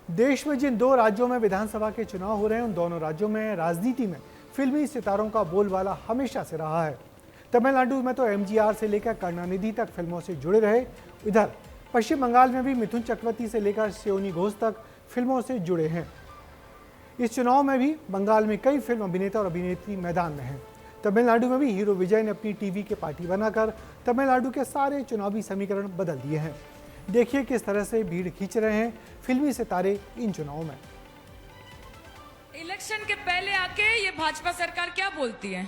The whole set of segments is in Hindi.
देश में जिन दो राज्यों में विधानसभा के चुनाव हो रहे हैं, उन दोनों राज्यों में राजनीति में फिल्मी सितारों का बोलबाला हमेशा से रहा है। तमिलनाडु में तो एमजीआर से लेकर करुणानिधि तक फिल्मों से जुड़े रहे। इधर पश्चिम बंगाल में भी मिथुन चक्रवर्ती से लेकर सियोनी घोष तक फिल्मों से जुड़े हैं। इस चुनाव में भी बंगाल में कई फिल्म अभिनेता और अभिनेत्री मैदान में हैं। तमिलनाडु में भी हीरो विजय ने अपनी टीवी के पार्टी बनाकर तमिलनाडु के सारे चुनावी समीकरण बदल दिए हैं। देखिए किस तरह से भीड़ खींच रहे हैं फिल्मी सितारे इन चुनावों में। इलेक्शन के पहले आके ये भाजपा सरकार क्या बोलती है?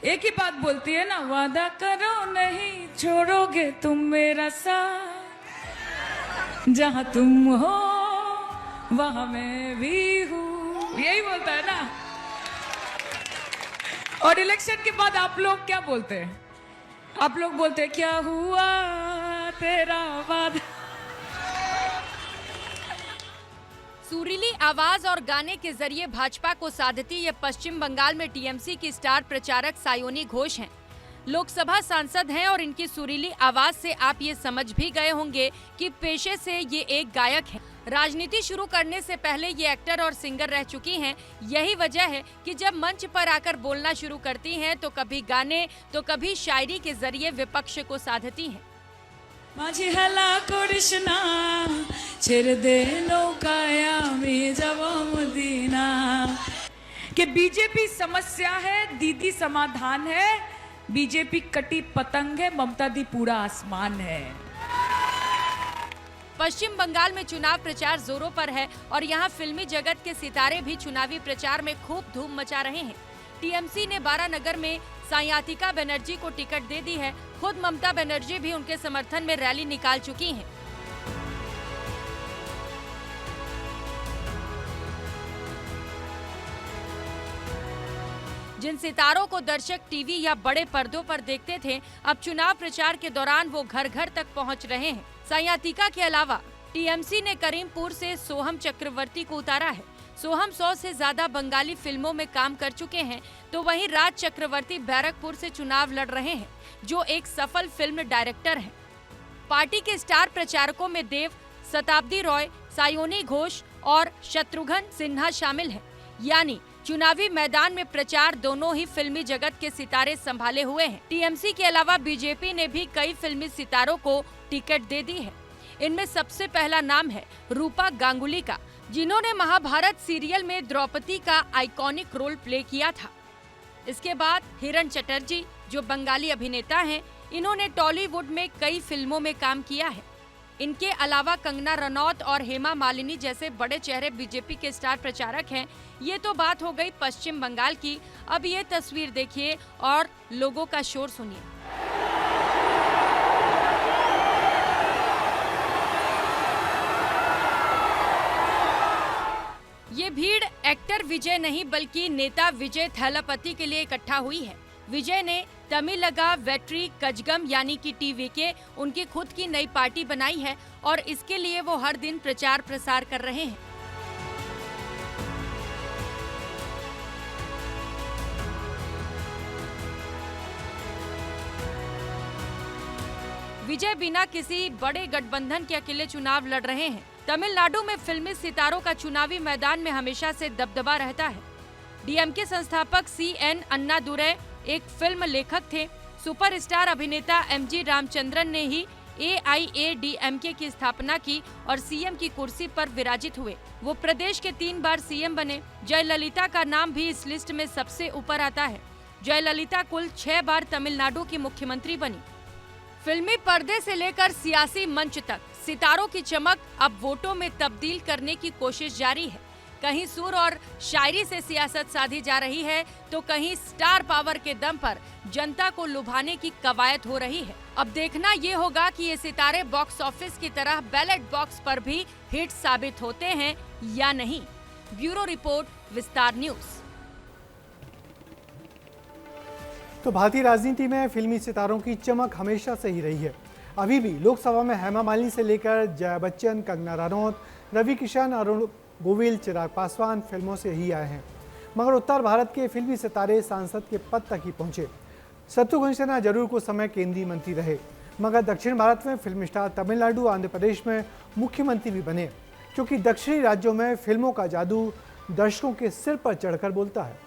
एक ही बात बोलती है ना, वादा करो नहीं छोड़ोगे तुम मेरा साथ, जहां तुम हो वहां मैं भी हूं, यही बोलता है ना। और इलेक्शन के बाद आप लोग क्या बोलते हैं? आप लोग बोलते हैं क्या हुआ तेरा वादा। सुरीली आवाज और गाने के जरिए भाजपा को साधती ये पश्चिम बंगाल में टीएमसी की स्टार प्रचारक सायोनी घोष हैं। लोकसभा सांसद हैं और इनकी सुरीली आवाज से आप ये समझ भी गए होंगे कि पेशे से ये एक गायक हैं। राजनीति शुरू करने से पहले ये एक्टर और सिंगर रह चुकी हैं। यही वजह है कि जब मंच पर आकर बोलना शुरू करती हैं तो कभी गाने तो कभी शायरी के जरिए विपक्ष को साधती हैं। माझी हला कृष्णा छेड़ दे नौकाया में जावा मदीना, कि बीजेपी समस्या है, दीदी समाधान है, बीजेपी कटी पतंग है, ममता दी पूरा आसमान है। पश्चिम बंगाल में चुनाव प्रचार जोरों पर है और यहाँ फिल्मी जगत के सितारे भी चुनावी प्रचार में खूब धूम मचा रहे हैं। टीएमसी ने बारानगर में सायातिका बनर्जी को टिकट दे दी है। खुद ममता बनर्जी भी उनके समर्थन में रैली निकाल चुकी हैं। जिन सितारों को दर्शक टीवी या बड़े पर्दों पर देखते थे, अब चुनाव प्रचार के दौरान वो घर घर तक पहुंच रहे हैं। सायातिका के अलावा टीएमसी ने करीमपुर से सोहम चक्रवर्ती को उतारा है। सोहम 100 से ज्यादा बंगाली फिल्मों में काम कर चुके हैं, तो वहीं राज चक्रवर्ती बैरकपुर से चुनाव लड़ रहे हैं, जो एक सफल फिल्म डायरेक्टर हैं। पार्टी के स्टार प्रचारकों में देव, शताब्दी रॉय, सायोनी घोष और शत्रुघ्न सिन्हा शामिल हैं। यानी चुनावी मैदान में प्रचार दोनों ही फिल्मी जगत के सितारे संभाले हुए हैं। टीएमसी के अलावा बीजेपी ने भी कई फिल्मी सितारों को टिकट दे दी है। इनमें सबसे पहला नाम है रूपा गांगुली का, जिन्होंने महाभारत सीरियल में द्रौपदी का आइकॉनिक रोल प्ले किया था। इसके बाद हिरण चटर्जी, जो बंगाली अभिनेता हैं, इन्होंने टॉलीवुड में कई फिल्मों में काम किया है। इनके अलावा कंगना रनौत और हेमा मालिनी जैसे बड़े चेहरे बीजेपी के स्टार प्रचारक हैं। ये तो बात हो गई पश्चिम बंगाल की। अब ये तस्वीर देखिए और लोगों का शोर सुनिए। ये भीड़ एक्टर विजय नहीं बल्कि नेता विजय थैलापति के लिए इकट्ठा हुई है। विजय ने तमिलगा वेट्री कजगम यानी कि टीवीके उनकी खुद की नई पार्टी बनाई है और इसके लिए वो हर दिन प्रचार प्रसार कर रहे हैं। विजय बिना किसी बड़े गठबंधन के अकेले चुनाव लड़ रहे हैं। तमिलनाडु में फिल्मी सितारों का चुनावी मैदान में हमेशा से दबदबा रहता है। डीएमके संस्थापक सीएन अन्नादुरै एक फिल्म लेखक थे। सुपरस्टार अभिनेता एमजी रामचंद्रन ने ही एआईएडीएमके की स्थापना की और सीएम की कुर्सी पर विराजित हुए। वो प्रदेश के 3 बार सीएम बने। जयललिता का नाम भी इस लिस्ट में सबसे ऊपर आता है। जयललिता कुल 6 बार तमिलनाडु की मुख्यमंत्री बनी। फिल्मी पर्दे से लेकर सियासी मंच तक सितारों की चमक अब वोटों में तब्दील करने की कोशिश जारी है। कहीं सुर और शायरी से सियासत साधी जा रही है, तो कहीं स्टार पावर के दम पर जनता को लुभाने की कवायद हो रही है। अब देखना ये होगा कि ये सितारे बॉक्स ऑफिस की तरह बैलेट बॉक्स पर भी हिट साबित होते हैं या नहीं। ब्यूरो रिपोर्ट, विस्तार न्यूज। तो भारतीय राजनीति में फिल्मी सितारों की चमक हमेशा से ही रही है। अभी भी लोकसभा में हेमा मालिनी से लेकर जया बच्चन, कंगना रनौत, रवि किशन, अरुण गोविल, चिराग पासवान फिल्मों से ही आए हैं। मगर उत्तर भारत के फिल्मी सितारे सांसद के पद तक ही पहुंचे। शत्रुघ्न सिन्हा जरूर कुछ समय केंद्रीय मंत्री रहे, मगर दक्षिण भारत में फिल्म स्टार तमिलनाडु, आंध्र प्रदेश में मुख्यमंत्री भी बने। क्योंकि दक्षिणी राज्यों में फिल्मों का जादू दर्शकों के सिर पर चढ़कर बोलता है।